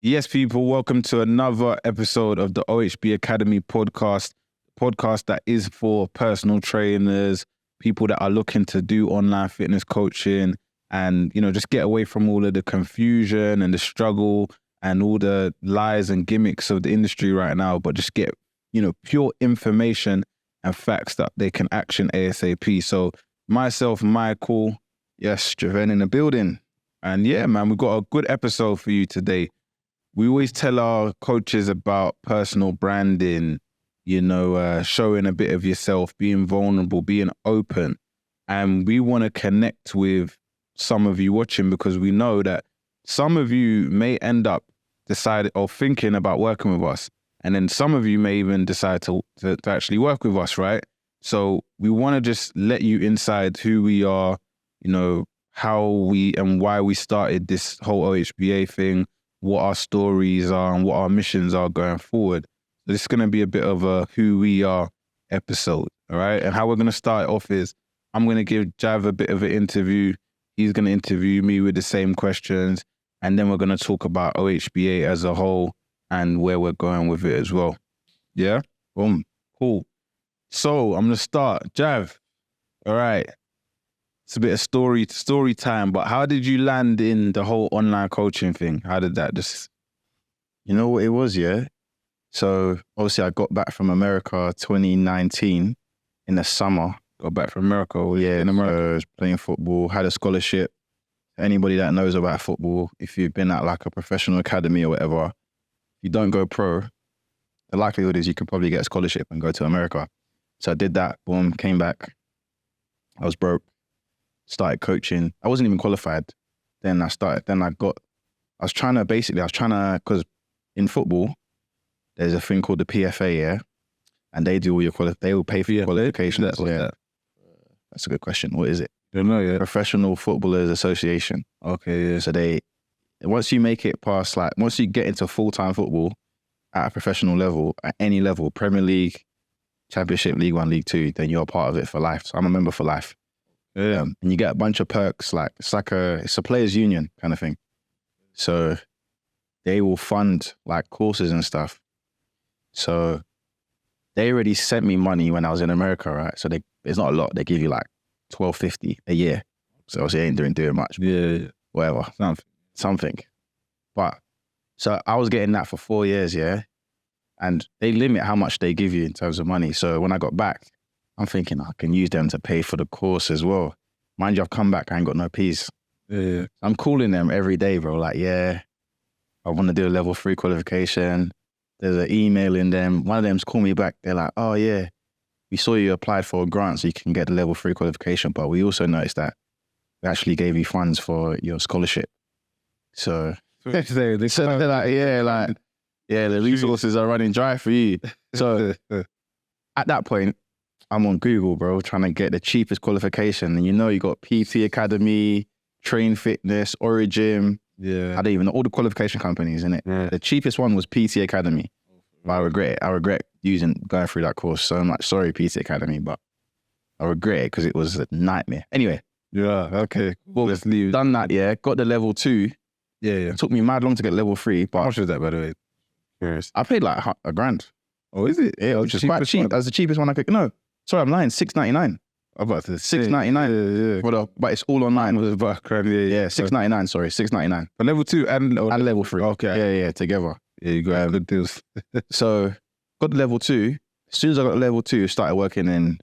Yes, people, welcome to another episode of the OHB Academy podcast that is for personal trainers, people that are looking to do online fitness coaching and, just get away from all of the confusion and the struggle and all the lies and gimmicks of the industry right now, but just get, pure information and facts that they can action ASAP. So myself, Michael, Yes, Javen in the building. and yeah, man, we've got a good episode for you today. We always tell our coaches about personal branding, showing a bit of yourself, being vulnerable, being open. And we want to connect with some of you watching because we know that some of you may end up deciding or thinking about working with us. And then some of you may even decide to actually work with us, right? So we want to just let you inside who we are, how we and why we started this whole OHBA thing, what our stories are and what our missions are going forward. So this is going to be a bit of a who we are episode, all right? And how we're going to start off is I'm going to give Jav a bit of an interview. He's going to interview me with the same questions. And then we're going to talk about OHBA as a whole and where we're going with it as well. Yeah? Boom. Cool. So I'm going to start. Jav, all right. It's a bit of story time, but how did you land in the whole online coaching thing? How did that just... You know what it was, yeah? So obviously I got back from America 2019 in the summer. Got back from America? In America. I was playing football, had a scholarship. Anybody that knows about football, if you've been at like a professional academy or whatever, if you don't go pro, the likelihood is you could probably get a scholarship and go to America. So I did that, boom, came back. I was broke. Started coaching. I wasn't even qualified. Because in football, there's a thing called the PFA, yeah? And they do all your they will pay for your qualifications. That's a good question. What is it? Don't know yet. Professional Footballers Association. Okay, yeah. So once you make it past, once you get into full-time football at a professional level, at any level, Premier League, Championship, League One, League Two, then you're a part of it for life. So I'm a member for life. Yeah. And you get a bunch of perks, it's a players union kind of thing. So they will fund courses and stuff. So they already sent me money when I was in America, right? So it's not a lot. They give you $12.50 a year. So obviously I ain't doing much. Yeah. Whatever. Something. But so I was getting that for 4 years, yeah? And they limit how much they give you in terms of money. So when I got back, I'm thinking I can use them to pay for the course as well. Mind you, I've come back, I ain't got no peas. Yeah. I'm calling them every day, bro. I want to do a level 3 qualification. There's an email in them. One of them's called me back. They're like, oh yeah, we saw you applied for a grant so you can get the level 3 qualification, but we also noticed that we actually gave you funds for your scholarship. So they're like, the resources are running dry for you. So at that point, I'm on Google, bro, trying to get the cheapest qualification. And you got PT Academy, Train Fitness, Origin. Yeah. I don't even know all the qualification companies, innit? Yeah. The cheapest one was PT Academy. But I regret it. I regret going through that course. So I'm like, sorry, PT Academy, but I regret it because it was a nightmare. Anyway. Yeah, okay. Well, let's leave. Done that, yeah. Got the level 2. Yeah. It took me mad long to get level 3. But how much was that, by the way? Curious. I paid $1,000. Oh, is it? Yeah, which is quite cheap. That's the cheapest one I could. No, sorry, I'm lying. $6.99. I'm about to say. $6.99. Yeah. But it's all online. It was about Yeah, $6.99. Sorry, $6.99. For level 2 and level 3. Okay. Yeah, together. Yeah, you got good deals. So got the level 2. As soon as I got the level 2, started working in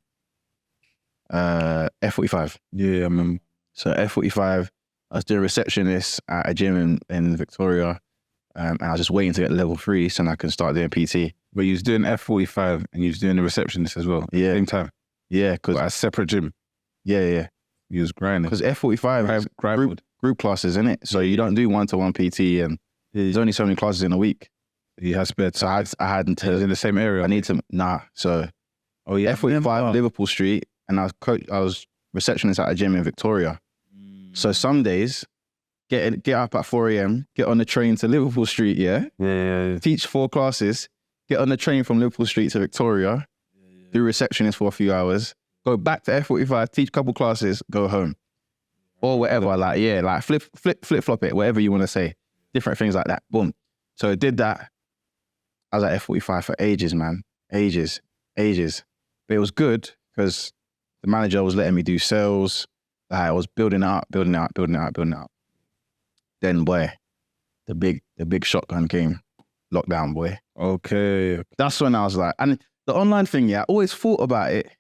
F45. Yeah, I remember. So F45, I was doing receptionist at a gym in Victoria. And I was just waiting to get level 3 so I can start doing PT. But you was doing F45 and you was doing the receptionist as well at the same time? Yeah, because... At a separate gym? Yeah. You was grinding? Because F45 is group classes, isn't it? So you don't do one-to-one PT and there's only so many classes in a week. You had spare time? So I had to... It was in the same area? So... Oh yeah? F45, Liverpool Street, and I was receptionist at a gym in Victoria. So some days... Get up at 4 a.m, get on the train to Liverpool Street, yeah? Yeah. Teach 4 classes, get on the train from Liverpool Street to Victoria, do receptionist for a few hours, go back to F45, teach a couple classes, go home. Or whatever, flip-flop it, whatever you want to say. Different things like that, boom. So I did that. I was at F45 for ages, man. Ages. But it was good because the manager was letting me do sales. I was building it up. Then, boy, the big shotgun came. Lockdown, boy. Okay. That's when I was like, and the online thing, yeah, I always thought about it.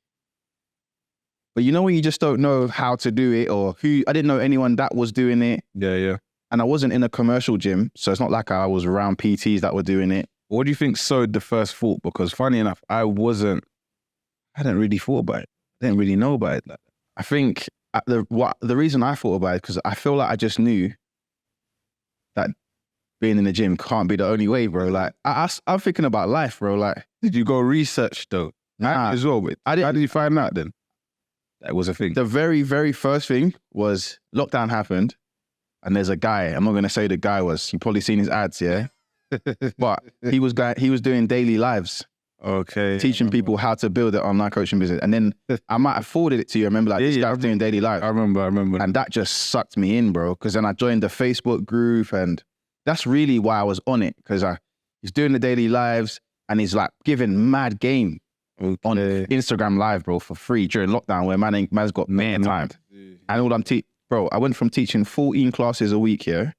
But you know when you just don't know how to do it or who, I didn't know anyone that was doing it. Yeah. And I wasn't in a commercial gym. So it's not like I was around PTs that were doing it. What do you think sowed the first thought? Because funny enough, I hadn't really thought about it. I didn't really know about it. I think the reason I thought about it, because I feel like I just knew that being in the gym can't be the only way, bro. Like, I'm thinking about life, bro. Like, did you go research though? Nah, as well. How did you find out then? That was a thing. The very, very first thing was lockdown happened, and there's a guy. I'm not gonna say the guy was. You probably seen his ads, yeah. But he was doing daily lives. Okay. Teaching people how to build their online coaching business. And then I might have forwarded it to you. I remember this guy was doing daily lives. I remember. And that just sucked me in, bro. Because then I joined the Facebook group, and that's really why I was on it. Because he's doing the daily lives and he's like giving mad game on Instagram Live, bro, for free during lockdown where man's got mere time. And all bro, I went from teaching 14 classes a week here.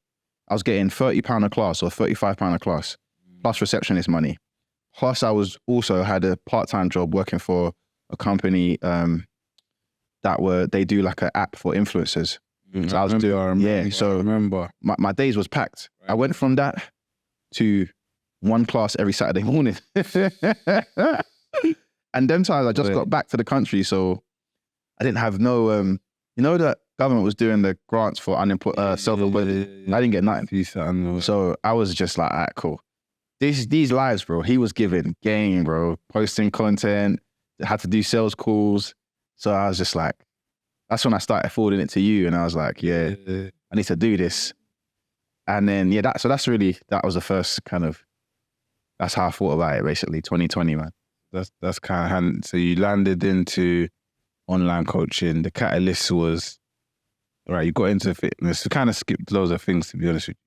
I was getting £30 a class or £35 a class, plus receptionist money. Plus, I was also had a part-time job working for a company they do like an app for influencers. So I remember. My days was packed. Right. I went from that to one class every Saturday morning. And them times I just got back to the country, so I didn't have no, you know that government was doing the grants for unemployed, self-employed. I didn't get nothing. So I was just like, all right, cool. These lives, bro, he was giving game, bro, posting content, had to do sales calls. So I was just like, that's when I started forwarding it to you. And I was like, yeah, I need to do this. And then, that was the first that's how I thought about it, basically, 2020, man. That's kind of handy. So you landed into online coaching. The catalyst was, right, you got into fitness. You kind of skipped loads of things, to be honest with you.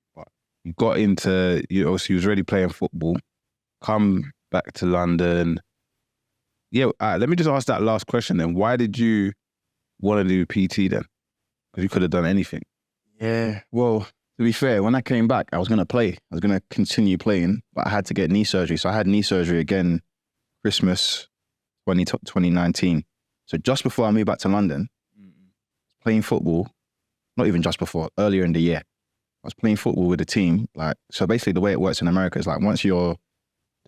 You got into, you was already playing football, come back to London. Yeah, let me just ask that last question then. Why did you want to do PT then? Because you could have done anything. Yeah, well, to be fair, when I came back, I was going to play. I was going to continue playing, but I had to get knee surgery. So I had knee surgery again, Christmas 2019. So just before I moved back to London, playing football, not even just before, earlier in the year. I was playing football with a team. So basically the way it works in America is once the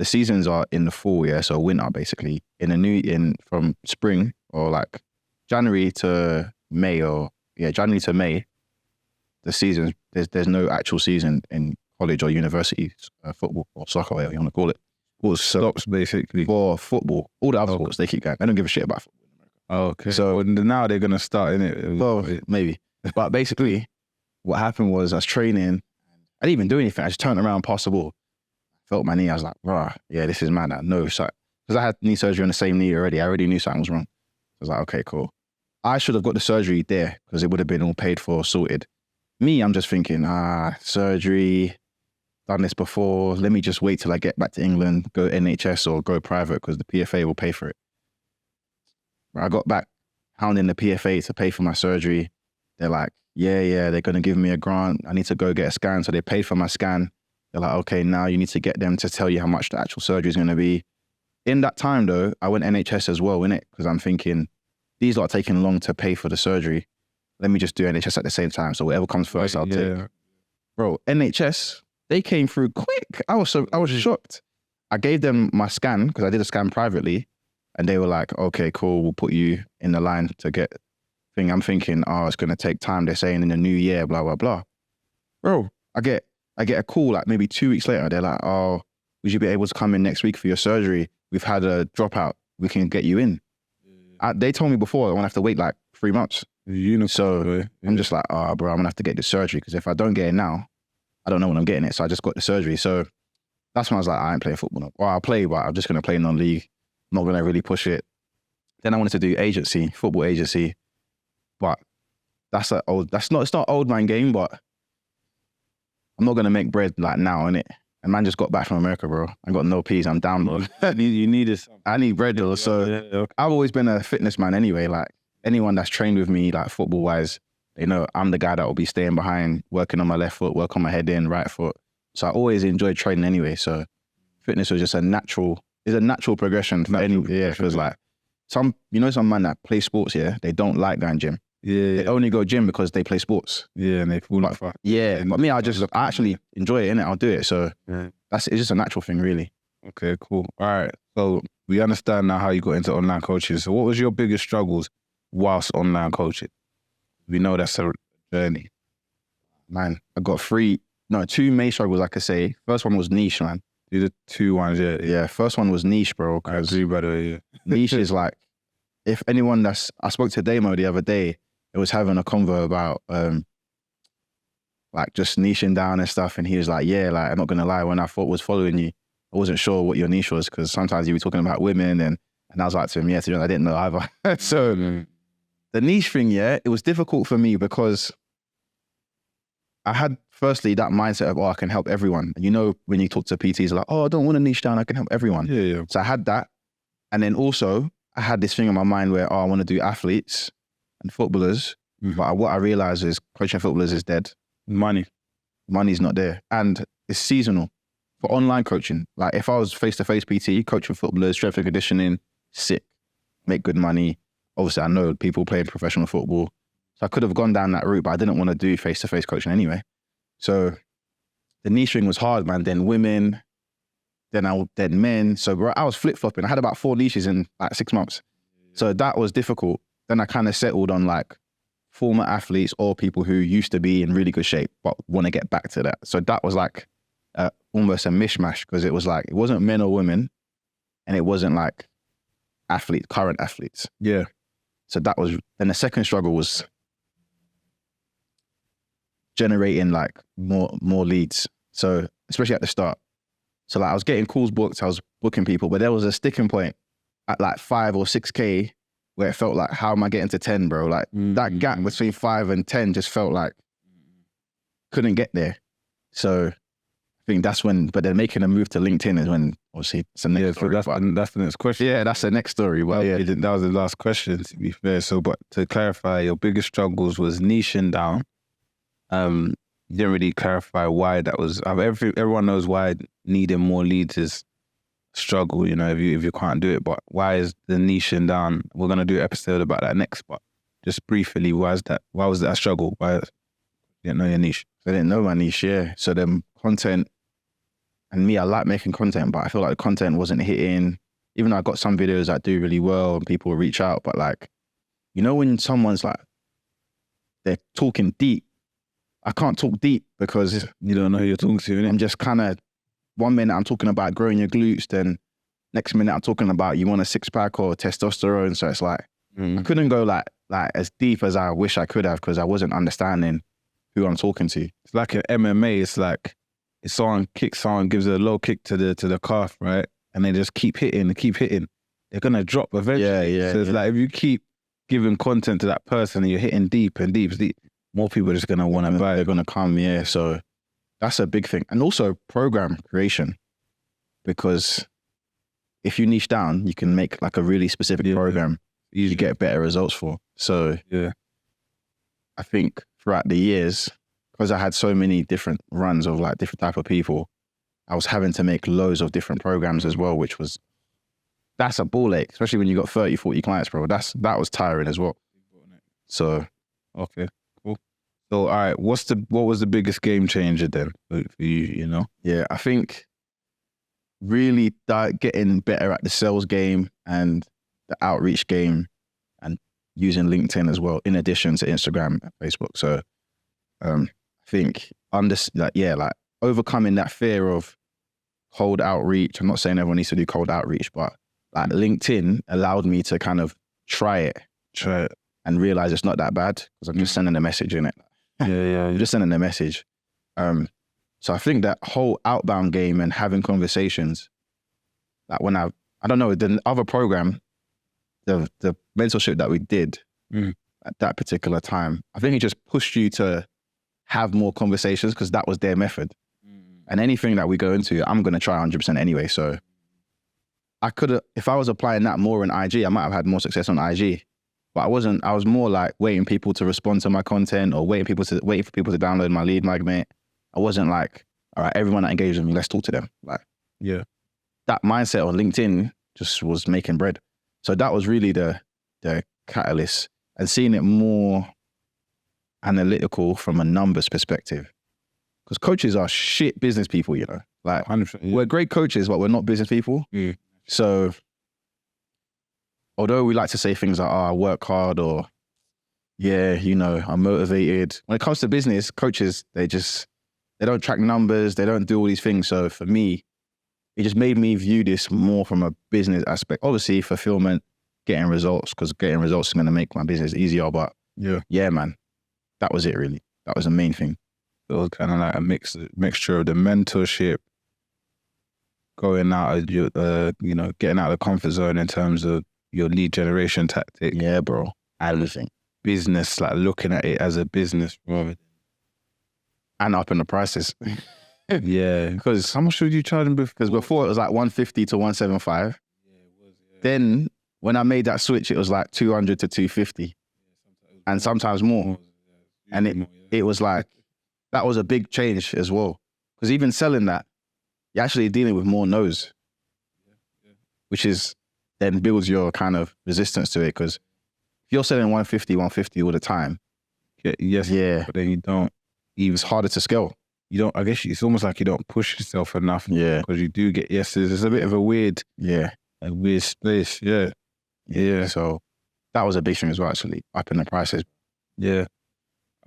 seasons are in the fall, so winter basically, from spring or January to May January to May, the season, there's no actual season in college or university football or soccer, whatever you want to call it. It stops basically for football. All the other sports, they keep going. They don't give a shit about football in America. Oh, okay. So now they're going to start, innit? Well, maybe. But basically, what happened was I was training. I didn't even do anything. I just turned around, passed the ball. Felt my knee. I was like, rah, yeah, this is mad. Because I had knee surgery on the same knee already. I already knew something was wrong. I was like, okay, cool. I should have got the surgery there because it would have been all paid for, sorted. Me, I'm just thinking, surgery, done this before. Let me just wait till I get back to England, go NHS or go private because the PFA will pay for it. I got back, hounding the PFA to pay for my surgery. They're like, yeah, they're going to give me a grant. I need to go get a scan. So they paid for my scan. They're like, okay, now you need to get them to tell you how much the actual surgery is going to be. In that time, though, I went NHS as well, innit? Because I'm thinking, these lot are taking long to pay for the surgery. Let me just do NHS at the same time. So whatever comes first, I'll take. Bro, NHS, they came through quick. I was shocked. I gave them my scan because I did a scan privately. And they were like, okay, cool. We'll put you in the line to get thing. I'm thinking, it's going to take time. They're saying in the new year, blah, blah, blah. Bro, I get a call maybe 2 weeks later. They're like, would you be able to come in next week for your surgery? We've had a dropout. We can get you in. They told me before I won't have to wait 3 months. So I'm just like, bro, I'm going to have to get the surgery because if I don't get it now, I don't know when I'm getting it. So I just got the surgery. So that's when I was like, I ain't playing football. Or I'll play, but I'm just going to play non-league. I'm not going to really push it. Then I wanted to do football agency. But it's not old man game, but I'm not going to make bread now, innit? And man just got back from America, bro. I got no peas. I'm down, bro. You needed something. I need bread, though. So Okay. I've always been a fitness man anyway. Like anyone that's trained with me, like football wise, they know I'm the guy that will be staying behind, working on my left foot, work on my head in, right foot. So I always enjoyed training anyway. So fitness was just a natural progression for any, because like some man that play sports, they don't like going gym. Yeah. They only go gym because they play sports. Yeah, and they fall like far. Yeah, but me, I actually enjoy it, innit? I'll do it. So Yeah. it's just a natural thing, really. Okay, cool. All right. So we understand now how you got into online coaching. So what was your biggest struggles whilst online coaching? We know that's a journey. Man, I got two main struggles, I could say. First one was niche, man. These are 2 ones, yeah. Yeah, first one was niche, bro. I agree, by the way, yeah. Niche is like, if anyone I spoke to Damo the other day, it was having a convo about like just niching down and stuff. And he was like, yeah, like, I'm not going to lie, when I was following you, I wasn't sure what your niche was because sometimes you were talking about women and I was like to him, yeah, to be honest, I didn't know either. So the niche thing, it was difficult for me because I had firstly that mindset of, I can help everyone. You know, when you talk to PTs, like, I don't want to niche down, I can help everyone. Yeah. So I had that. And then also I had this thing in my mind where, I want to do athletes and footballers. Mm-hmm. But what I realized is coaching footballers is dead. Money's not there. And it's seasonal. For online coaching, like if I was face-to-face PT, coaching footballers, strength and conditioning, sick, make good money. Obviously, I know people playing professional football. So I could have gone down that route, but I didn't want to do face-to-face coaching anyway. So the niche thing was hard, man. Then women, then men. So bro, I was flip-flopping. I had about 4 niches in like 6 months. So that was difficult. Then I kind of settled on like former athletes or people who used to be in really good shape, but want to get back to that. So that was like almost a mishmash because it was like, it wasn't men or women and it wasn't like current athletes. Yeah. So that was, then the second struggle was generating like more leads. So especially at the start. So like I was getting calls booked, I was booking people, but there was a sticking point at like 5 or 6K where it felt like, how am I getting to 10, bro? Like that gap between 5 and 10 just felt like couldn't get there. So I think that's when, but then making a move to LinkedIn is when obviously it's the next story. So that's the next question. Yeah, that's the next story. But that was the last question, to be fair. So, but to clarify, your biggest struggles was niching down. You didn't really clarify why that was. Everyone knows why needing more leads is a struggle, you know, if you can't do it. But why is the niching down? We're gonna do an episode about that next. But just briefly, why is that? Why was that a struggle? Why you didn't know your niche? I didn't know my niche. Yeah. So then content, and me, I like making content, but I feel like the content wasn't hitting. Even though I got some videos that do really well and people reach out, but like, you know, when someone's like, they're talking deep, I can't talk deep because You don't know who you're talking to, innit? I'm just kind of, 1 minute I'm talking about growing your glutes, then next minute I'm talking about you want a 6-pack or testosterone. So it's like, I couldn't go like as deep as I wish I could have because I wasn't understanding who I'm talking to. It's like an MMA. It's like if someone gives a low kick to the calf, right? And they just keep hitting, they're gonna drop eventually. Yeah. So it's like if you keep giving content to that person and you're hitting deep, more people are just gonna want to buy. They're gonna come, yeah. So that's a big thing. And also program creation, because if you niche down, you can make like a really specific program you get better results for. So yeah, I think throughout the years, because I had so many different runs of like different type of people, I was having to make loads of different programs as well, that's a ball ache, especially when you got 30, 40 clients, bro. That was tiring as well. So, okay, cool. So, all right, what was the biggest game changer then for you, you know? Yeah, I think really getting better at the sales game and the outreach game and using LinkedIn as well, in addition to Instagram and Facebook. So I think overcoming that fear of cold outreach. I'm not saying everyone needs to do cold outreach, but like LinkedIn allowed me to kind of try it and realize it's not that bad because I'm just sending a message in it. Yeah. I'm just sending a message. So I think that whole outbound game and having conversations, like when I don't know, the other program, the mentorship that we did at that particular time, I think it just pushed you to have more conversations because that was their method. And anything that we go into, I'm going to try 100% anyway. So I could have, if I was applying that more in IG, I might have had more success on IG. But I wasn't. I was more like waiting people to respond to my content or waiting for people to download my lead magnet. I wasn't like, all right, everyone that engages with me, let's talk to them. Like, that mindset on LinkedIn just was making bread. So that was really the catalyst, and seeing it more analytical from a numbers perspective. Because coaches are shit business people, you know. Like 100%, we're great coaches, but we're not business people. So although we like to say things like, I work hard, or I'm motivated. When it comes to business, coaches, they don't track numbers, they don't do all these things. So for me, it just made me view this more from a business aspect. Obviously, fulfillment, getting results, because getting results is going to make my business easier. But yeah, man, that was it really. That was the main thing. It was kind of like a mixture of the mentorship, going out of your, getting out of the comfort zone in terms of your lead generation tactic. Yeah, bro. Everything. Business, like looking at it as a business rather. And upping the prices. Yeah. Because how much would you charge them before? Because before it was like 150 to 175. Yeah, it was. Yeah. Then when I made that switch, it was like 200 to 250. And sometimes more. And it was like, that was a big change as well. Because even selling that, you're actually dealing with more no's. Which is then builds your kind of resistance to it. Because if you're selling 150 all the time. Yeah. But then you don't. It's harder to scale. You don't, I guess it's almost like you don't push yourself enough. Yeah. Because you do get yeses. It's a bit of a weird space. Yeah. So that was a big thing as well, actually, upping the prices. Yeah.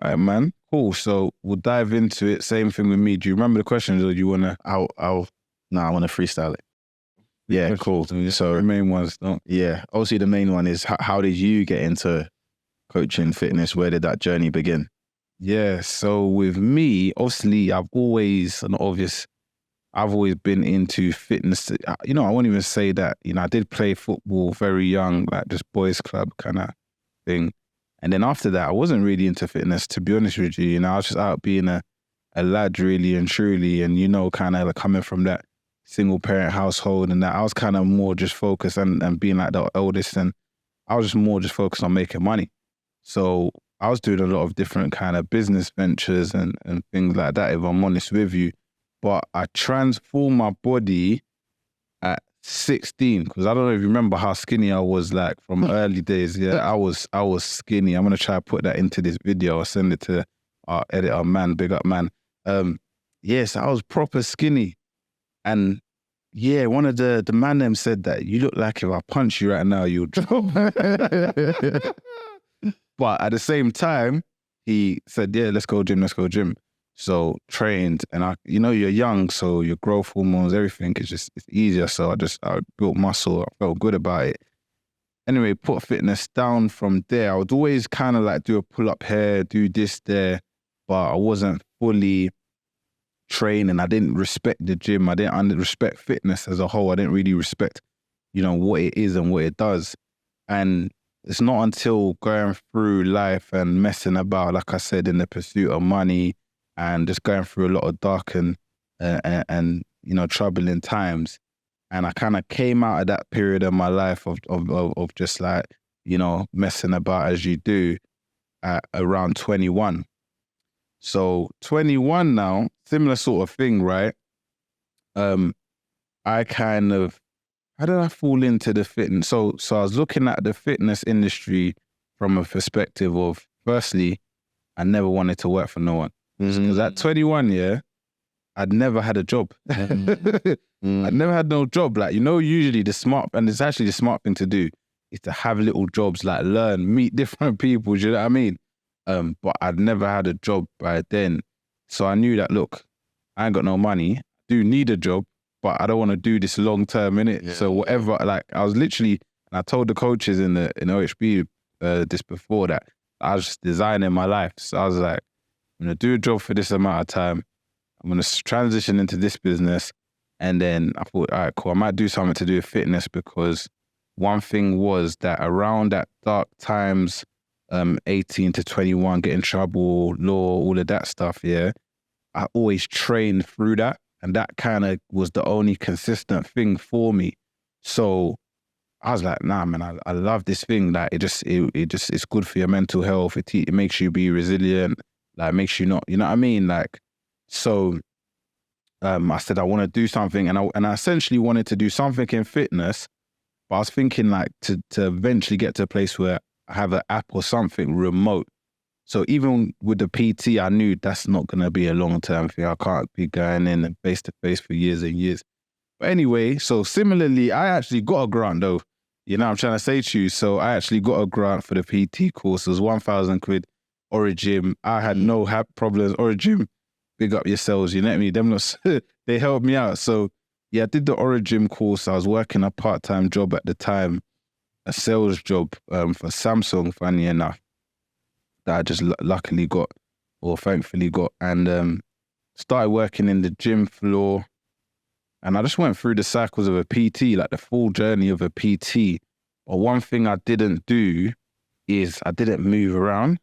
All right, man. Cool. So we'll dive into it. Same thing with me. Do you remember the questions, or do you want to? I want to freestyle it. Yeah, cool. So the main ones, don't. Yeah. Obviously, the main one is how did you get into coaching, fitness? Where did that journey begin? Yeah. So with me, obviously, I've always been into fitness. I won't even say that. I did play football very young, like just boys club kind of thing. And then after that, I wasn't really into fitness, to be honest with you. I was just out being a lad, really and truly. And, kind of like coming from that single parent household, and that I was kind of more just focused and being like the eldest. And I was just more focused on making money. So I was doing a lot of different kind of business ventures and things like that, if I'm honest with you. But I transformed my body at 16, because I don't know if you remember how skinny I was, like from early days. Yeah, I was skinny. I'm gonna try to put that into this video. I'll send it to our editor, man. Big up, man. Yes, I was proper skinny, and yeah, one of the man them said that you look like if I punch you right now, you'll drop. But at the same time, he said, yeah, let's go gym. So trained, and you're young, so your growth hormones, everything it's easier. So I built muscle. I felt good about it. Anyway, put fitness down from there. I would always kind of like do a pull-up here, do this there, but I wasn't fully training. I didn't respect the gym. I didn't respect fitness as a whole. I didn't really respect, what it is and what it does. And it's not until going through life and messing about, like I said, in the pursuit of money, and just going through a lot of dark and troubling times. And I kind of came out of that period of my life of just like, messing about as you do at around 21. So 21 now, similar sort of thing, right? I kind of, how did I fall into the fitness? So I was looking at the fitness industry from a perspective of, firstly, I never wanted to work for no one. Because at 21, I'd never had a job. I'd never had no job. Like, usually and it's actually the smart thing to do, is to have little jobs, like learn, meet different people, do you know what I mean? But I'd never had a job by then. So I knew that, look, I ain't got no money. I do need a job, but I don't want to do this long term, innit? Yeah. So whatever, like I was literally, and I told the coaches in OHB this before, that I was just designing my life. So I was like, I'm going to do a job for this amount of time. I'm going to transition into this business. And then I thought, all right, cool. I might do something to do with fitness, because one thing was that around that dark times, 18 to 21, get in trouble, law, all of that stuff, I always trained through that. And that kind of was the only consistent thing for me. So I was like, nah, man, I love this thing. Like it's good for your mental health. It makes you be resilient. Like makes you not, you know what I mean? Like, so I said, I want to do something. And I essentially wanted to do something in fitness, but I was thinking like to eventually get to a place where I have an app or something remote. So even with the PT, I knew that's not going to be a long-term thing. I can't be going in face-to-face for years and years. But anyway, so similarly, I actually got a grant though. You know what I'm trying to say to you? So I actually got a grant for the PT course. It was 1,000 quid, Origin. I had no problems. Origin, big up yourselves, you know what I mean? Them lots, they helped me out. So yeah, I did the Origin course. I was working a part-time job at the time, a sales job for Samsung, funny enough, that I just luckily got, or thankfully got, and started working in the gym floor. And I just went through the cycles of a PT, like the full journey of a PT. But one thing I didn't do is I didn't move around.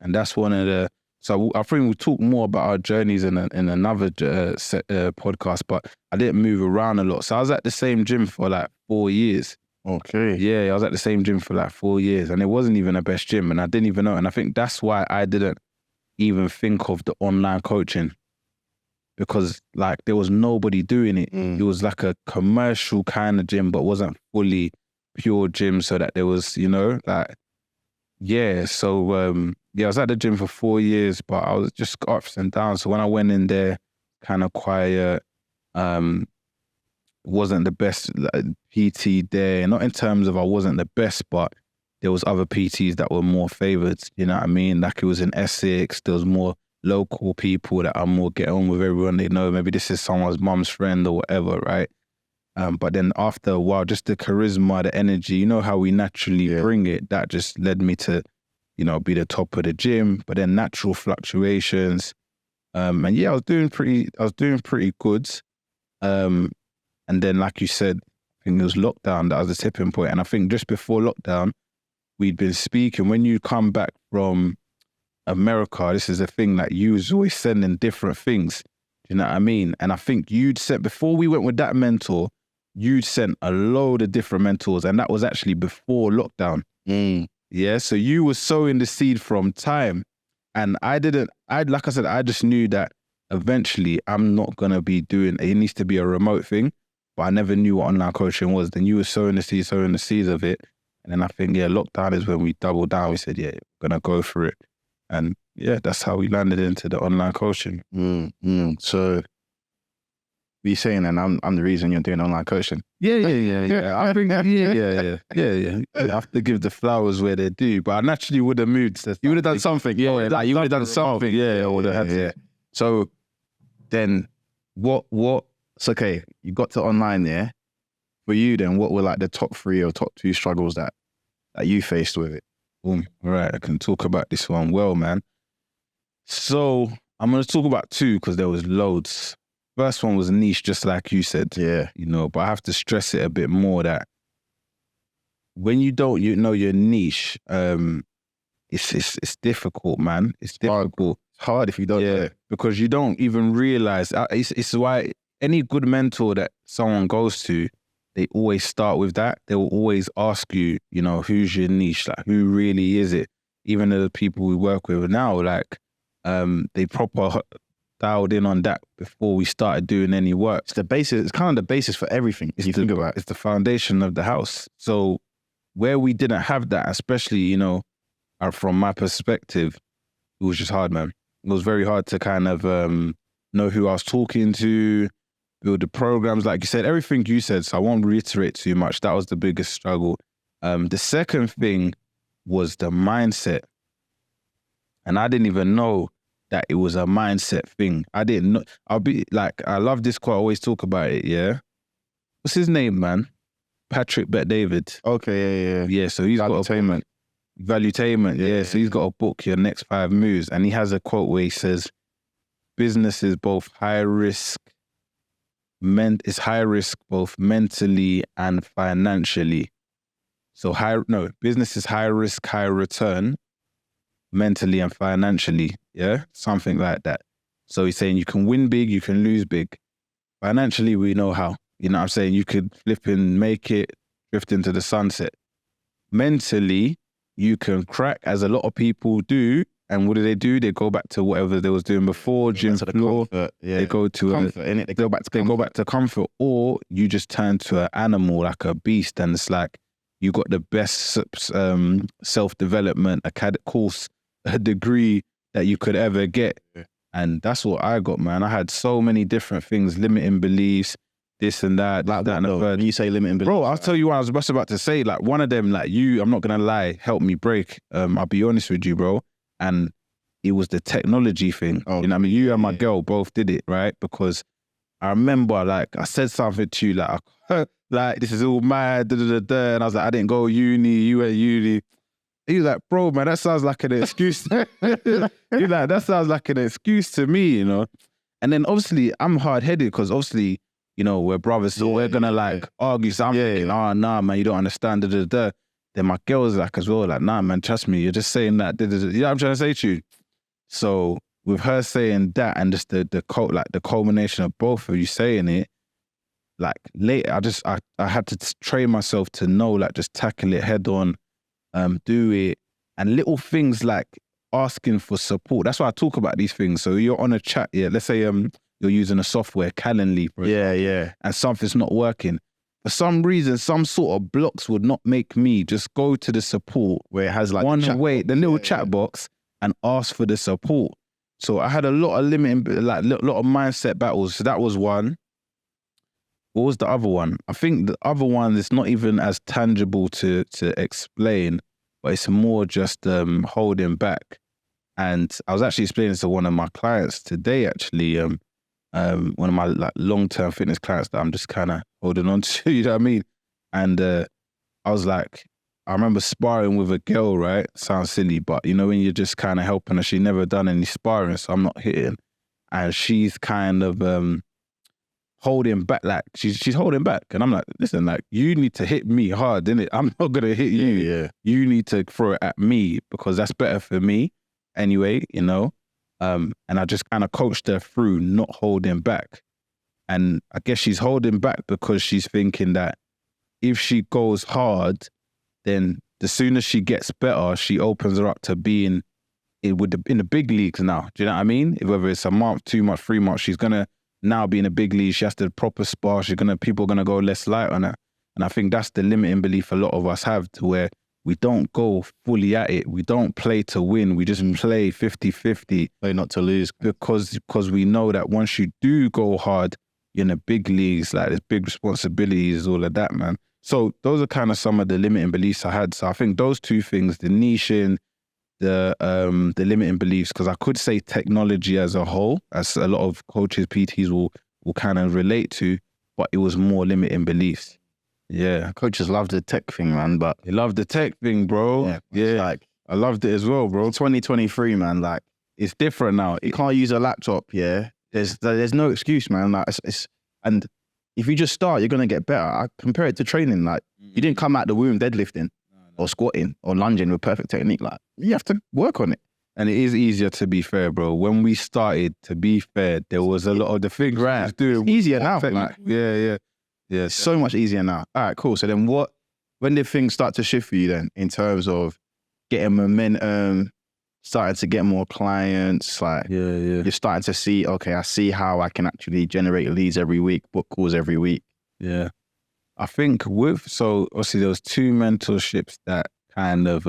And that's one of the, so I think we'll talk more about our journeys in another podcast, but I didn't move around a lot. So I was at the same gym for like 4 years. Okay. Yeah, I was at the same gym for like 4 years, and it wasn't even the best gym, and I didn't even know. And I think that's why I didn't even think of the online coaching, because like there was nobody doing it. It was like a commercial kind of gym, but wasn't fully pure gym, so that there was, you know, like, yeah. So yeah, I was at the gym for 4 years, but I was just ups and downs. So when I went in there, kind of quiet, wasn't the best PT there. Not in terms of I wasn't the best, but there was other PTs that were more favored. You know what I mean? Like it was in Essex. There was more local people that are more get on with everyone. They know maybe this is someone's mum's friend or whatever, right? But then after a while, just the charisma, the energy, you know how we naturally bring it, that just led me to, you know, be the top of the gym. But then natural fluctuations. And yeah, I was doing pretty good. And then, like you said, I think it was lockdown, that was the tipping point. And I think just before lockdown, we'd been speaking. When you come back from America, this is a thing that you was always sending different things. Do you know what I mean? And I think you'd sent, before we went with that mentor, you'd sent a load of different mentors. And that was actually before lockdown. Yeah, so you were sowing the seed from time. And like I said, I just knew that eventually I'm not going to be doing, it needs to be a remote thing. But I never knew what online coaching was. Then you were sowing the seeds of it. And then I think, yeah, lockdown is when we doubled down. We said, yeah, we're going to go for it. And yeah, that's how we landed into the online coaching. So you're saying, and I'm the reason you're doing online coaching? Yeah. I think, yeah. You have to give the flowers where they're due. But I naturally would have moved. You would have done something. Yeah, like you would have done something. Yeah, I would have had to. So then it's okay, you got to online there. For you then, what were like the top 3 or top 2 struggles that you faced with it? Boom. All right, I can talk about this one well, man. So I'm going to talk about 2 because there was loads. First one was niche, just like you said. Yeah. You know, but I have to stress it a bit more that when you don't, you know, your niche, it's difficult, man. It's difficult. It's hard if you don't. Yeah, because you don't even realize. It's why any good mentor that someone goes to, they always start with that. They will always ask you, you know, who's your niche? Like, who really is it? Even the people we work with now, like, they proper dialed in on that before we started doing any work. It's the basis. It's kind of the basis for everything. If you think about it, it's the foundation of the house. So where we didn't have that, especially, you know, from my perspective, it was just hard, man. It was very hard to kind of know who I was talking to, build the programs, like you said, everything you said, so I won't reiterate too much. That was the biggest struggle. The second thing was the mindset. And I didn't even know that it was a mindset thing. I didn't know. I love this quote, I always talk about it, yeah? What's his name, man? Patrick Bet-David. Okay, yeah. Yeah, so he's got a Valuetainment, yeah. So he's got a book, Your Next 5 Moves, and he has a quote where he says, business is both high risk, both mentally and financially. So business is high risk, high return, mentally and financially, yeah? Something like that. So he's saying you can win big, you can lose big. financially, we know how. You know what I'm saying? You could flip and make it, drift into the sunset. Mentally, you can crack, as a lot of people do. And what do? They go back to whatever they was doing before, gym floor. They go to comfort, innit? They go back to comfort, or you just turn to an animal, like a beast, and it's like you got the best self-development course, a degree that you could ever get. Yeah. And that's what I got, man. I had so many different things, limiting beliefs, this and that, like that and the third. When you say limiting beliefs, bro, I'll tell you what I was just about to say. Like one of them, like you, I'm not gonna lie, helped me break. I'll be honest with you, bro. And it was the technology thing. Oh, you know what I mean? You and my girl both did it, right? Because I remember, like, I said something to you, like, this is all mad, and I was like, I didn't go uni, you went uni. He was like, bro, man, that sounds like an excuse. You're like, that sounds like an excuse to me, you know? And then obviously, I'm hard-headed because obviously, you know, we're brothers, so we're gonna argue. So I'm thinking, oh, nah, man, you don't understand, Then my girl's like as well, like, nah, man, trust me, you're just saying that, You know what I'm trying to say to you? So with her saying that and just the culmination of both of you saying it, like later, I had to train myself to know, like, just tackle it head on, do it, and little things like asking for support. That's why I talk about these things. So you're on a chat, let's say you're using a software, Calendly, for example, and something's not working. For some reason, some sort of blocks would not make me just go to the support where it has like the little chat box, and ask for the support. So I had a lot of limiting, like a lot of mindset battles. So that was one. What was the other one? I think the other one is not even as tangible to explain, but it's more just holding back. And I was actually explaining to one of my clients today, actually, one of my like long-term fitness clients that I'm just kind of holding on to, you know what I mean? And I was like, I remember sparring with a girl, right? Sounds silly, but you know, when you're just kind of helping her, she never done any sparring, so I'm not hitting. And she's kind of holding back, like she's holding back. And I'm like, listen, like, you need to hit me hard, innit? I'm not gonna hit you. Yeah. You need to throw it at me because that's better for me anyway, you know? And I just kind of coached her through not holding back. And I guess she's holding back because she's thinking that if she goes hard, then the sooner she gets better, she opens her up to being in the big leagues now. Do you know what I mean? Whether it's a month, 2 months, 3 months, she's gonna now be in a big league. She has to proper spar. People are gonna go less light on her. And I think that's the limiting belief a lot of us have, to where we don't go fully at it. We don't play to win. We just play 50-50. Play not to lose. Because we know that once you do go hard, you're in the big leagues, like there's big responsibilities, all of that, man. So those are kind of some of the limiting beliefs I had. So I think those two things, the niching, the limiting beliefs, because I could say technology as a whole, as a lot of coaches, PTs will kind of relate to, but it was more limiting beliefs. Yeah. Coaches love the tech thing, man, but they love the tech thing, bro. Yeah. Like, I loved it as well, bro. 2023, man, like, it's different now. You can't use a laptop, yeah. There's no excuse, man. Like, and if you just start, you're gonna get better. I compare it to training. Like, you didn't come out the womb deadlifting or squatting or lunging with perfect technique. Like, you have to work on it. And it is easier, to be fair, bro. When we started, to be fair, there was a lot of the things right. was doing. It's easier now. Like, yeah. So much easier now. All right, cool. So then when did things start to shift for you then, in terms of getting momentum, starting to get more clients? Like, you're starting to see, okay, I see how I can actually generate leads every week, book calls every week. Yeah. I think so obviously there was 2 mentorships that kind of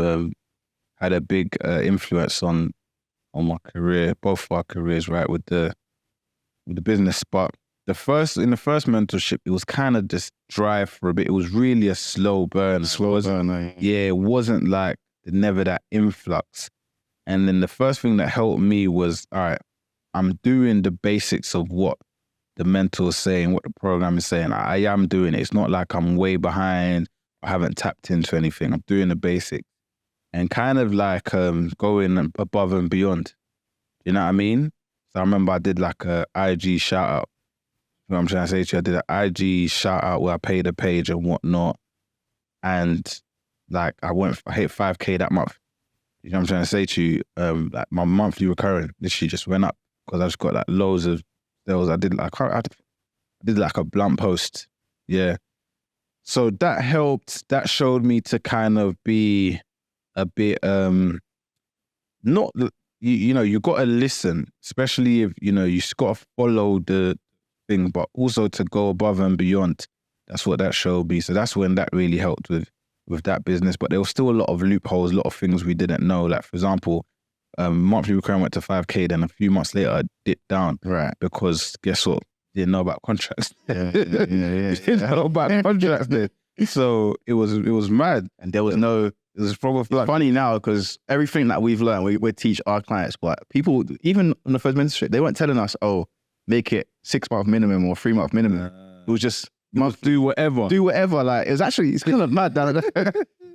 had a big influence on my career, both of our careers, right, with the business. But in the first mentorship, it was kind of just dry for a bit. It was really a slow burn. It wasn't like never that influx. And then the first thing that helped me was, all right, I'm doing the basics of what the mentor is saying, what the program is saying. I am doing it. It's not like I'm way behind. I haven't tapped into anything. I'm doing the basics. And kind of like going above and beyond. You know what I mean? So I remember I did like a IG shout out. You know what I'm trying to say to you? I did an IG shout out where I paid a page and whatnot. And like I hit 5K that month. You know what I'm trying to say to you? Like my monthly recurring literally just went up because I just got like loads of sales. I did like, I did like a blunt post. Yeah. So that helped. That showed me to kind of be a bit, not, you know, you got to listen, especially if, you know, you got to follow the thing, but also to go above and beyond. That's what that showed me. So that's when that really helped with that business. But there was still a lot of loopholes, a lot of things we didn't know. Like, for example, monthly recurring went to 5K, then a few months later I dipped down. Right. Because guess what? Didn't know about contracts. Yeah. Didn't know about contracts then. So it was mad. And there was no, It was probably it's funny now because everything that we've learned, we teach our clients, but people, even on the first mentorship, they weren't telling us, oh, make it 6-month minimum or 3-month minimum. It was just, do whatever. do whatever. Like, it's kind of mad.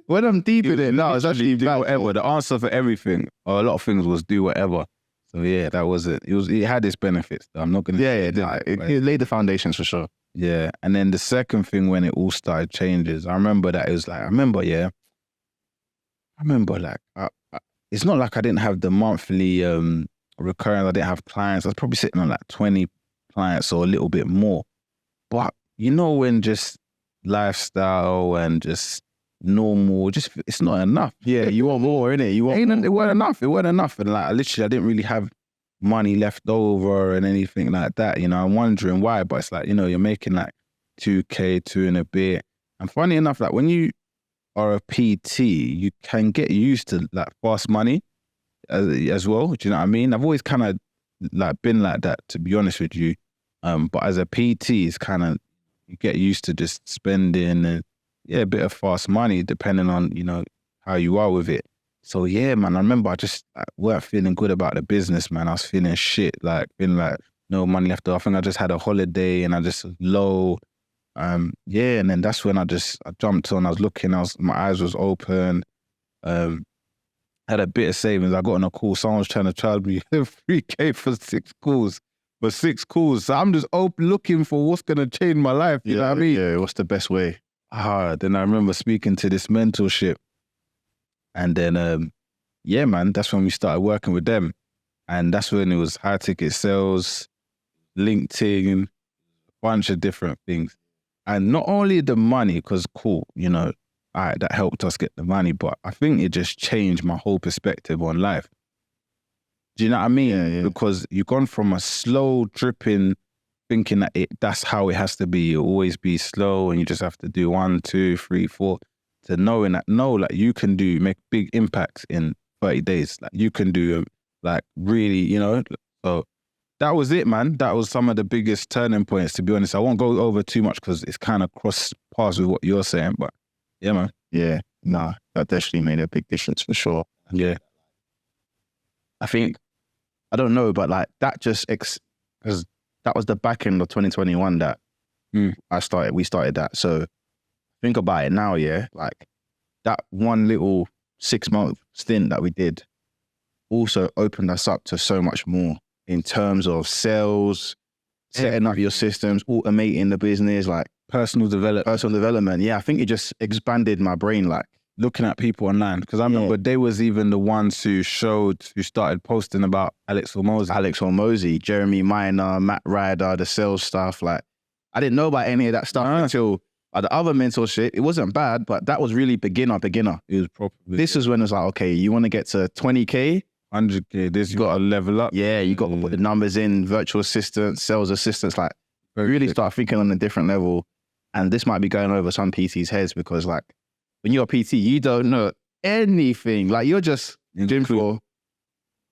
When I'm deep in it now, it's actually do whatever. The answer for everything, or a lot of things, was do whatever. So yeah, that was it. It had its benefits. I'm not gonna. It laid the foundations for sure. Yeah, and then the second thing when it all started changes, I remember that it was like, it's not like I didn't have the monthly recurring. I didn't have clients. I was probably sitting on like 20 clients or a little bit more. But you know, when just lifestyle and just normal, it's not enough. Yeah, you want more, innit? It wasn't enough. It wasn't enough. And like, literally, I didn't really have money left over and anything like that. You know, I'm wondering why, but it's like, you know, you're making like 2K, 2 and a bit. And funny enough, like when you are a PT, you can get used to like fast money as well. Do you know what I mean? I've always kind of like been like that, to be honest with you. But as a PT, it's kind of, you get used to just spending and a bit of fast money depending on, you know, how you are with it. So yeah, man, I remember I just weren't feeling good about the business, man. I was feeling shit, like feeling like no money left over. I think I just had a holiday and I just was low. And then that's when I jumped on. I was looking, my eyes was open. Had a bit of savings. I got on a call. Someone was trying to charge me 3K for 6 calls. So I'm just looking for what's gonna change my life. You know what I mean? Yeah. What's the best way? Then I remember speaking to this mentorship, and then man, that's when we started working with them, and that's when it was high ticket sales, LinkedIn, a bunch of different things, and not only the money, because cool, you know, that helped us get the money, but I think it just changed my whole perspective on life. Do you know what I mean? Yeah. Because you've gone from a slow dripping, thinking that that's how it has to be. You'll always be slow and you just have to do 1, 2, 3, 4, to knowing that, no, like you can make big impacts in 30 days. Like you can do like really, you know. So that was it, man. That was some of the biggest turning points, to be honest. I won't go over too much because it's kind of cross paths with what you're saying, but yeah, man. Yeah, nah, that definitely made a big difference for sure. Yeah. I think, I don't know, but like that just, because that was the back end of 2021 that we started that. So think about it now, yeah, like that one little 6-month stint that we did also opened us up to so much more in terms of sales, setting up your systems, automating the business, like personal development. Yeah, I think it just expanded my brain, like looking at people online. Because I remember they was even the ones who started posting about Alex Hormozy, Jeremy Minor, Matt Ryder, the sales stuff. Like, I didn't know about any of that stuff until the other mentorship. It wasn't bad, but that was really beginner. It was proper. This is when it was like, okay, you want to get to 20K? 100K, you got to level up. Yeah, you got to put the numbers in, virtual assistants, sales assistants, like really start thinking on a different level. And this might be going over some PTs' heads because like, when you're a PT, you don't know anything. Like you're just gym floor,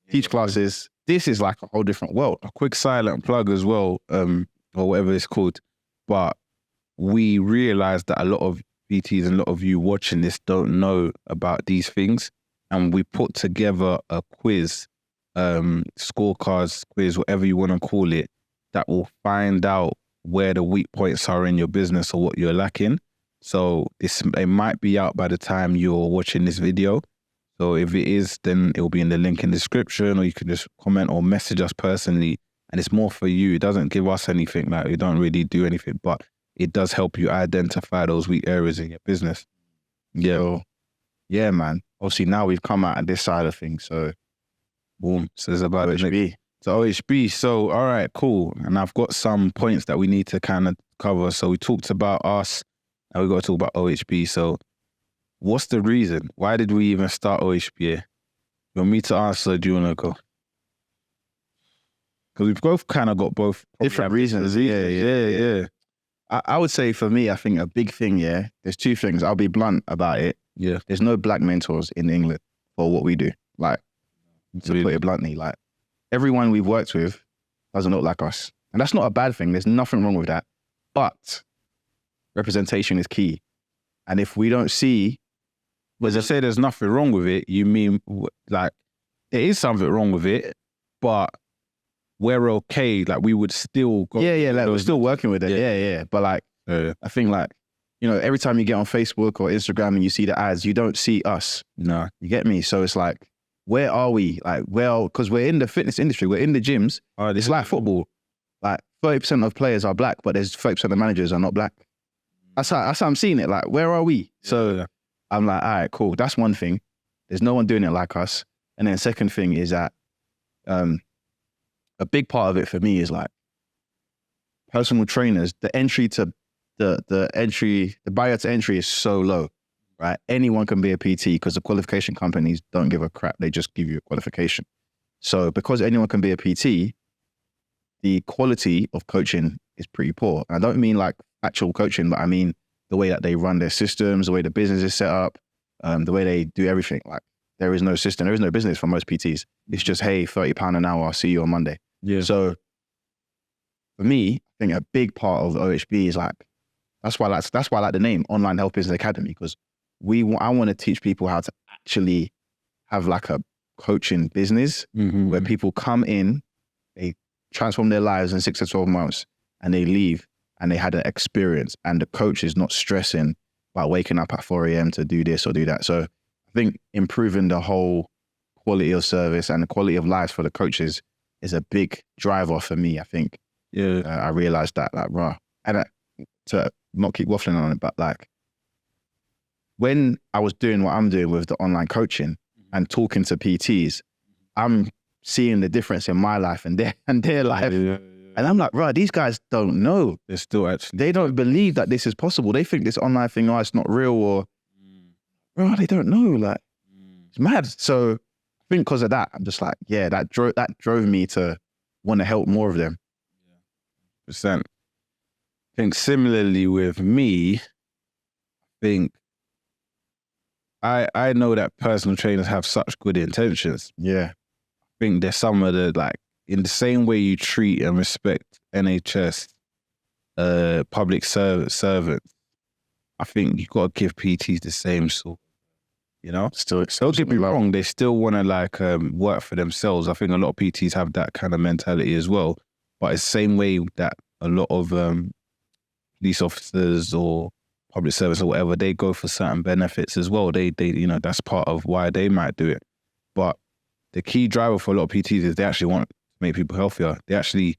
teach classes. This is like a whole different world. A quick silent plug as well, or whatever it's called. But we realized that a lot of PTs and a lot of you watching this don't know about these things. And we put together a quiz, scorecards quiz, whatever you want to call it, that will find out where the weak points are in your business or what you're lacking. So it might be out by the time you're watching this video. So if it is, then it will be in the link in the description, or you can just comment or message us personally. And it's more for you. It doesn't give us anything. Like, we don't really do anything, but it does help you identify those weak areas in your business. Yeah. So, yeah, man. Obviously now we've come out of this side of things. So boom. So it's about OHB. So OHB. So, all right, cool. And I've got some points that we need to kind of cover. So we talked about us, and we got to talk about OHB. So what's the reason? Why did we even start OHB? You want me to answer? Do you want to go? Because we've both kind of got both Different reasons. Yeah. I would say for me, I think a big thing, there's two things. I'll be blunt about it. Yeah. There's no black mentors in England for what we do. Like, to Really? put it bluntly, like everyone we've worked with doesn't look like us. And that's not a bad thing. There's nothing wrong with that. But representation is key. And if we don't see... When you say there's nothing wrong with it, you mean like there is something wrong with it, but we're okay. Like we would still go. Yeah, like we're still working with it. Yeah. But like, I think like, you know, every time you get on Facebook or Instagram and you see the ads, you don't see us. No. You get me? So it's like, where are we? Like, well, because we're in the fitness industry, we're in the gyms. It's like football. Like 30% of players are black, but there's 30% of managers are not black. That's how I'm seeing it. Like, where are we? So I'm like, all right, cool. That's one thing. There's no one doing it like us. And then second thing is that a big part of it for me is like personal trainers, the barrier to entry is so low, right? Anyone can be a PT because the qualification companies don't give a crap. They just give you a qualification. So because anyone can be a PT, the quality of coaching is pretty poor. And I don't mean like actual coaching, but I mean the way that they run their systems, the way the business is set up, the way they do everything. Like there is no system, there is no business for most PTs. It's just, hey, £30 an hour, I'll see you on Monday. Yeah. So for me, I think a big part of OHB is like, that's why I like the name Online Health Business Academy, because I want to teach people how to actually have like a coaching business where people come in, they transform their lives in 6 to 12 months and they leave and they had an experience and the coach is not stressing about waking up at 4 a.m. to do this or do that. So I think improving the whole quality of service and the quality of life for the coaches is a big driver for me, I think. Yeah. I realized that, like, raw. And to not keep waffling on it, but like, when I was doing what I'm doing with the online coaching and talking to PTs, I'm seeing the difference in my life and their life. Yeah. And I'm like, bro, these guys don't know. They're still actually. They don't believe that this is possible. They think this online thing, oh, it's not real, or, bro, they don't know. Like, it's mad. So I think because of that, I'm just like, yeah, that drove me to want to help more of them. I think similarly with me, I know that personal trainers have such good intentions. Yeah. I think there's some of the, like, in the same way you treat and respect NHS public servants, I think you got to give PTs the same sort. You know, don't get me wrong, they still want to like work for themselves. I think a lot of PTs have that kind of mentality as well. But it's the same way that a lot of police officers or public service or whatever, they go for certain benefits as well. They you know, that's part of why they might do it. But the key driver for a lot of PTs is they actually want to make people healthier. They actually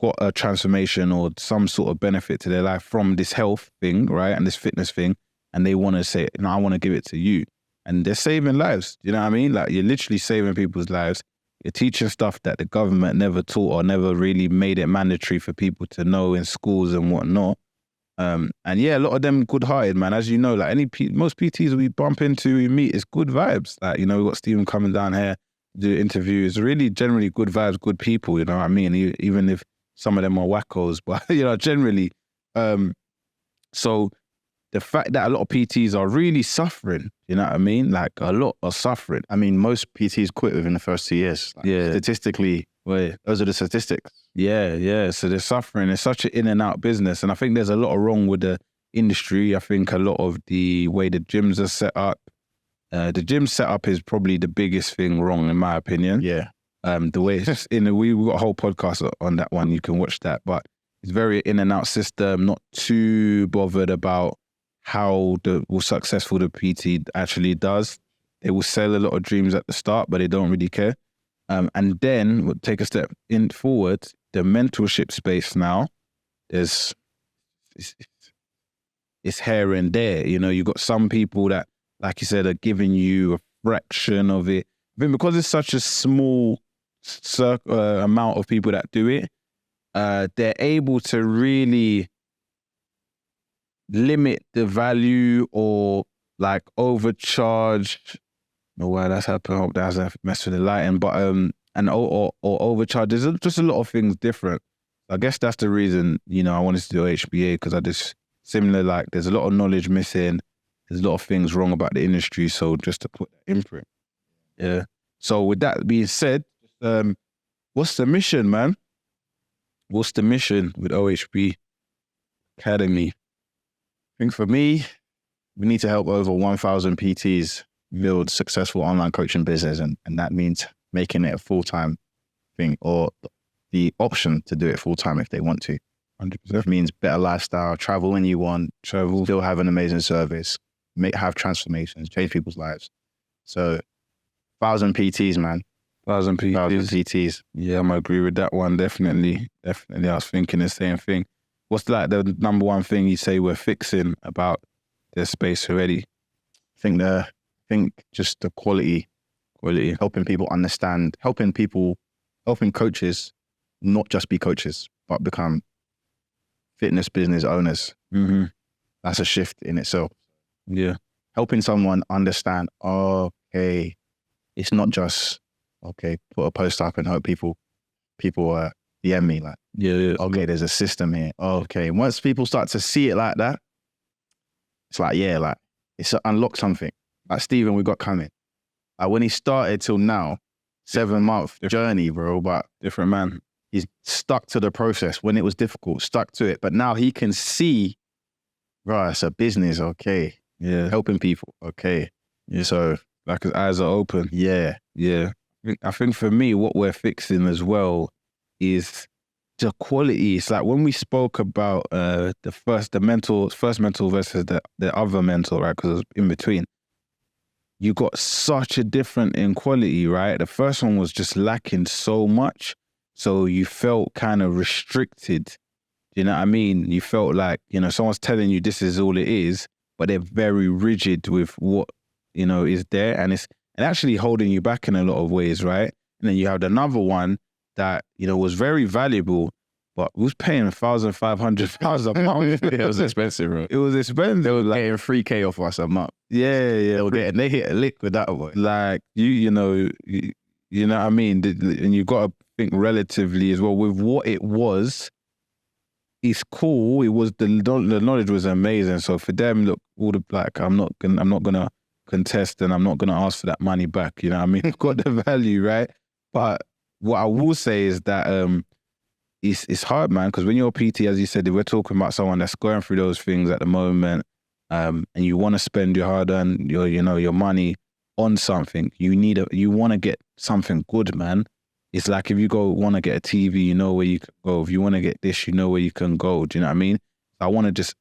got a transformation or some sort of benefit to their life from this health thing, right? And this fitness thing. And they want to say, no, I want to give it to you. And they're saving lives. You know what I mean? Like, you're literally saving people's lives. You're teaching stuff that the government never taught or never really made it mandatory for people to know in schools and whatnot. And yeah, a lot of them good-hearted, man. As you know, like most PTs we bump into, we meet, it's good vibes. Like, you know, we've got Stephen coming down here, do interviews, really generally good vibes, good people, you know what I mean? Even if some of them are wackos, but, you know, generally. So the fact that a lot of PTs are really suffering, you know what I mean? Like, a lot are suffering. I mean, most PTs quit within the first 2 years. Like, yeah. Statistically, those are the statistics. Yeah. So they're suffering. It's such an in and out business. And I think there's a lot wrong with the industry. I think a lot of the way the gyms are set up, the gym setup is probably the biggest thing wrong, in my opinion. Yeah. The way it's we've got a whole podcast on that one. You can watch that. But it's very in and out system, not too bothered about how successful the PT actually does. They will sell a lot of dreams at the start, but they don't really care. And then we'll take a step forward, the mentorship space now, it's here and there. You know, you've got some people that, like you said, are giving you a fraction of it. I think because it's such a small amount of people that do it, they're able to really limit the value or like overcharge. Oh, well, that's happened. I hope that hasn't messed with the lighting, but or overcharge. There's just a lot of things different. I guess that's the reason, you know, I wanted to do HBA, because I just similar, like there's a lot of knowledge missing. There's a lot of things wrong about the industry. So just to put that imprint. Yeah. So with that being said, what's the mission, man? What's the mission with OHB Academy? I think for me, we need to help over 1,000 PTs build successful online coaching business. And that means making it a full-time thing, or the option to do it full-time if they want to. 100%. It means better lifestyle, travel when you want, still have an amazing service, have transformations, change people's lives. So 1,000 PTs, man. 1,000 PTs. 1,000 PTs. Yeah, I'm agree with that one. Definitely. I was thinking the same thing. What's like the number one thing you say we're fixing about their space already? I think just the quality, helping people understand, helping coaches not just be coaches, but become fitness business owners. Mm-hmm. That's a shift in itself. Yeah. Helping someone understand, okay, it's not just, okay, put a post up and hope people DM me, like, yeah. Okay, there's a system here. Okay. Once people start to see it like that, it's like, yeah, like it's unlocked something. Like Stephen, we got coming. Like when he started till now, 7-month journey, bro, but different man. He's stuck to the process when it was difficult, stuck to it. But now he can see, bro, it's a business, okay. Yeah. Helping people, okay. Yeah. So like his eyes are open. Yeah. Yeah. I think for me, what we're fixing as well is the quality. It's like when we spoke about the first mentor versus the other mentor, right? Because it was in between. You got such a different in quality, right? The first one was just lacking so much. So you felt kind of restricted. You know what I mean? You felt like, you know, someone's telling you this is all it is, but they're very rigid with what, you know, is there. And it's actually holding you back in a lot of ways, right? And then you have another one that, you know, was very valuable, but was paying £1,500 a month. It was expensive, bro. It was expensive. They were like getting $3,000 off us a month. Yeah. They hit a lick with that boy. Like you know what I mean? And you got to think relatively as well with what it was. It's cool. It was the knowledge was amazing. So for them, look, all the like, I'm not gonna contest, and I'm not gonna ask for that money back. You know what I mean? It's got the value, right? But what I will say is that it's hard, man, because when you're a PT, as you said, if we're talking about someone that's going through those things at the moment, and you want to spend your hard-earned, your money on something, you want to get something good, man. It's like if you want to get a TV, you know where you can go. If you want to get this, you know where you can go. Do you know what I mean? I want to just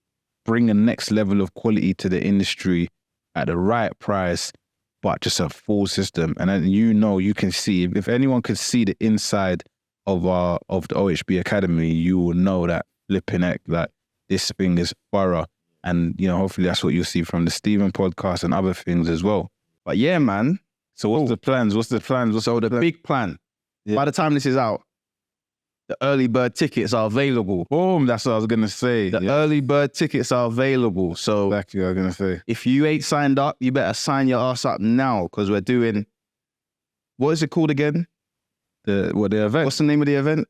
bring a next level of quality to the industry at the right price, but just a full system. And then, you can see, if anyone could see the inside of the OHB Academy, you will know that flipping heck, like this thing is thorough. And, hopefully that's what you'll see from the Stephen podcast and other things as well. But yeah, man. So what's the plans? So the big plan. Yeah. By the time this is out, the early bird tickets are available. Boom, that's what I was going to say. The early bird tickets are available. So exactly what I was going to say. If you ain't signed up, you better sign your ass up now, because we're doing, what is it called again? The event? What's the name of the event?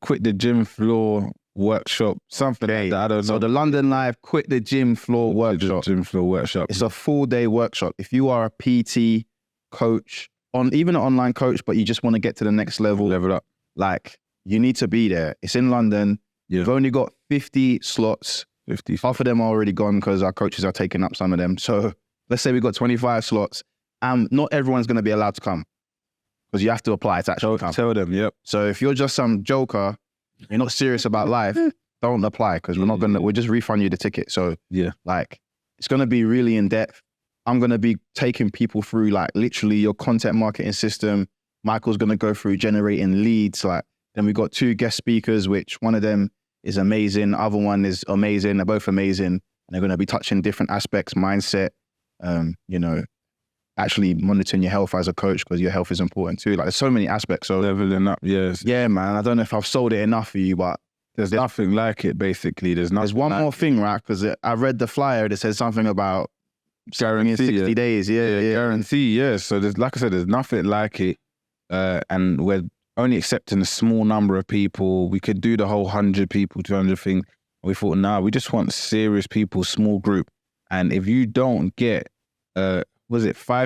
Quit the Gym Floor Workshop, something like that. I don't know. So the London Live Quit the Gym Floor Workshop. Gym Floor Workshop. It's a full-day workshop. If you are a PT, coach, even an online coach, but you just want to get to the next level, level up, like, you need to be there. It's in London. Yeah. You've only got 50 slots. 50. Half of them are already gone because our coaches are taking up some of them. So let's say we've got 25 slots. Not everyone's going to be allowed to come because you have to apply to actually come. Tell them, yep. So if you're just some joker, you're not serious about life, don't apply, because we'll just refund you the ticket. So yeah, like, it's going to be really in depth. I'm going to be taking people through, like, literally your content marketing system. Michael's going to go through generating leads. Like, then we've got 2 guest speakers, which one of them is amazing. The other one is amazing. They're both amazing. And they're going to be touching different aspects, mindset, actually monitoring your health as a coach, because your health is important too. Like there's so many aspects. So Leveling up, yes. yeah, man. I don't know if I've sold it enough for you, but There's nothing like it, basically. There's one more thing, right? Because I read the flyer that says something about guarantee 60 days. Yeah. Guarantee, yeah. So there's, like I said, there's nothing like it. And we're only accepting a small number of people. We could do the whole 100 people, 200 thing. We thought, nah, we just want serious people, small group. And if you don't get, 5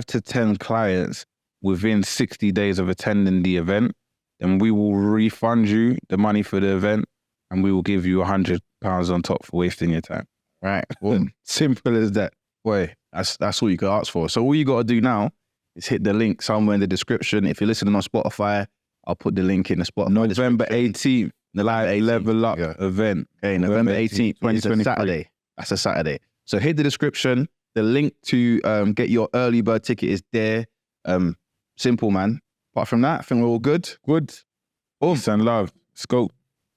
to 10 clients within 60 days of attending the event, then we will refund you the money for the event and we will give you £100 on top for wasting your time. Right. Well, Simple as that. boy, that's all you could ask for. So all you got to do now is hit the link somewhere in the description. If you're listening on Spotify, I'll put the link in the Spotify. November 18th, the live Level Up event. Okay, November 18th, 2023. Saturday. That's a Saturday. So hit the description. The link to get your early bird ticket is there. Simple, man. Apart from that, I think we're all good. Good. Peace and love. Scope.